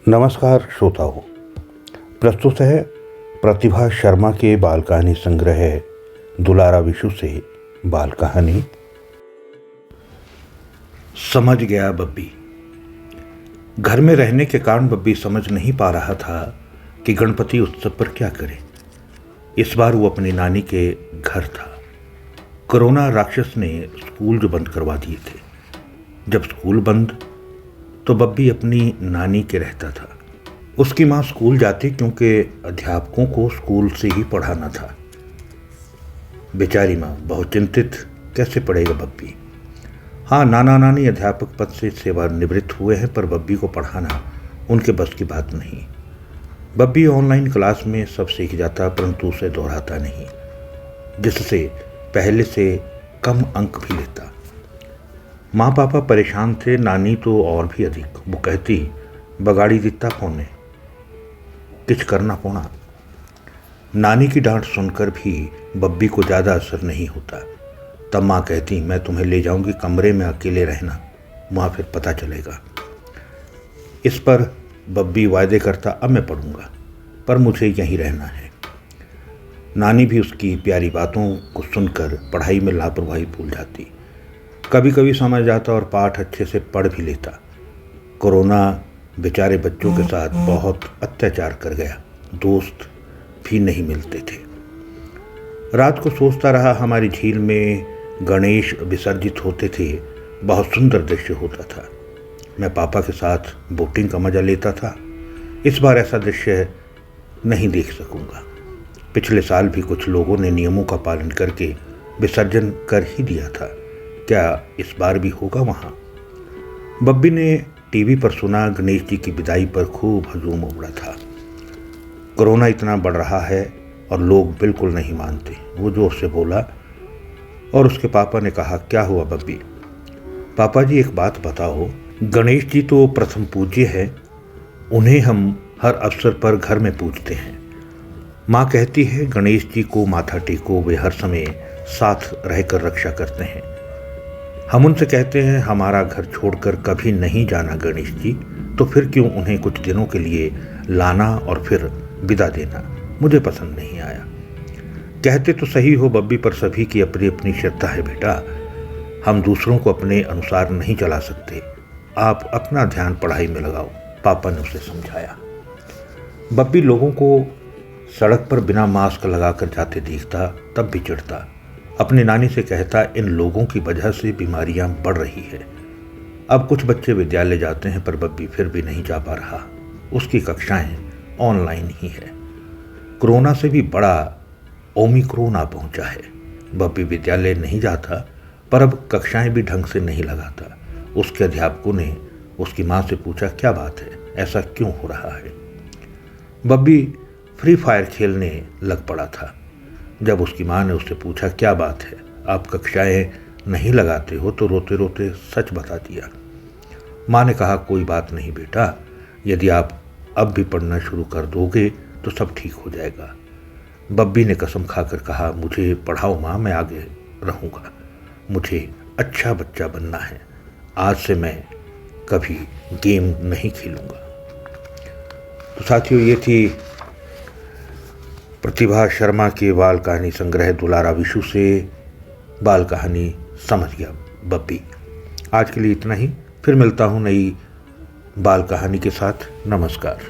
नमस्कार श्रोताओं, प्रस्तुत है प्रतिभा शर्मा के बाल कहानी संग्रह दुलारा विशु से बाल कहानी समझ गया बब्बी। घर में रहने के कारण बब्बी समझ नहीं पा रहा था कि गणपति उत्सव पर क्या करे। इस बार वो अपनी नानी के घर था। कोरोना राक्षस ने स्कूल जो बंद करवा दिए थे। जब स्कूल बंद तो बब्बी अपनी नानी के रहता था। उसकी माँ स्कूल जाती क्योंकि अध्यापकों को स्कूल से ही पढ़ाना था। बेचारी माँ बहुत चिंतित, कैसे पढ़ेगा बब्बी। हाँ, नाना नानी अध्यापक पद से सेवानिवृत्त हुए हैं, पर बब्बी को पढ़ाना उनके बस की बात नहीं। बब्बी ऑनलाइन क्लास में सब सीख जाता, परंतु उसे दोहराता नहीं, जिससे पहले से कम अंक भी लेता। माँ पापा परेशान थे, नानी तो और भी अधिक। वो कहती, बगाड़ी दिता पौने, किच करना पौना। नानी की डांट सुनकर भी बब्बी को ज़्यादा असर नहीं होता। तब माँ कहती, मैं तुम्हें ले जाऊंगी, कमरे में अकेले रहना, वहाँ फिर पता चलेगा। इस पर बब्बी वायदे करता, अब मैं पढ़ूंगा, पर मुझे यहीं रहना है। नानी भी उसकी प्यारी बातों को सुनकर पढ़ाई में लापरवाही भूल जाती। कभी कभी समझ जाता और पाठ अच्छे से पढ़ भी लेता। कोरोना बेचारे बच्चों के साथ बहुत अत्याचार कर गया। दोस्त भी नहीं मिलते थे। रात को सोचता रहा, हमारी झील में गणेश विसर्जित होते थे, बहुत सुंदर दृश्य होता था। मैं पापा के साथ बोटिंग का मजा लेता था। इस बार ऐसा दृश्य नहीं देख सकूंगा। पिछले साल भी कुछ लोगों ने नियमों का पालन करके विसर्जन कर ही दिया था। क्या इस बार भी होगा वहाँ? बब्बी ने टीवी पर सुना, गणेश जी की विदाई पर खूब हजूम उमड़ा था। कोरोना इतना बढ़ रहा है और लोग बिल्कुल नहीं मानते। वो जोर से बोला और उसके पापा ने कहा, क्या हुआ बब्बी? पापा जी, एक बात बताओ, गणेश जी तो प्रथम पूज्य है, उन्हें हम हर अवसर पर घर में पूजते हैं। माँ कहती है, गणेश जी को माथा टेको, वे हर समय साथ रहकर रक्षा करते हैं। हम उनसे कहते हैं, हमारा घर छोड़कर कभी नहीं जाना गणेश जी, तो फिर क्यों उन्हें कुछ दिनों के लिए लाना और फिर विदा देना? मुझे पसंद नहीं आया। कहते तो सही हो बब्बी, पर सभी की अपनी अपनी श्रद्धा है बेटा। हम दूसरों को अपने अनुसार नहीं चला सकते। आप अपना ध्यान पढ़ाई में लगाओ, पापा ने उसे समझाया। बब्बी लोगों को सड़क पर बिना मास्क लगाकर जाते देखता, तब भी चिढ़ता। अपनी नानी से कहता, इन लोगों की वजह से बीमारियां बढ़ रही है। अब कुछ बच्चे विद्यालय जाते हैं, पर बब्बी फिर भी नहीं जा पा रहा। उसकी कक्षाएं ऑनलाइन ही है। कोरोना से भी बड़ा ओमिक्रोन आ पहुंचा है। बब्बी विद्यालय नहीं जाता, पर अब कक्षाएं भी ढंग से नहीं लगाता। उसके अध्यापकों ने उसकी माँ से पूछा, क्या बात है, ऐसा क्यों हो रहा है? बब्बी फ्री फायर खेलने लग पड़ा था। जब उसकी माँ ने उससे पूछा, क्या बात है, आप कक्षाएं नहीं लगाते हो? तो रोते रोते सच बता दिया। माँ ने कहा, कोई बात नहीं बेटा, यदि आप अब भी पढ़ना शुरू कर दोगे तो सब ठीक हो जाएगा। बब्बी ने कसम खाकर कहा, मुझे पढ़ाओ माँ, मैं आगे रहूँगा, मुझे अच्छा बच्चा बनना है। आज से मैं कभी गेम नहीं खेलूँगा। तो साथियों, ये थी प्रतिभा शर्मा के बाल कहानी संग्रह दुलारा विशु से बाल कहानी समझ गया बब्बी। आज के लिए इतना ही, फिर मिलता हूँ नई बाल कहानी के साथ। नमस्कार।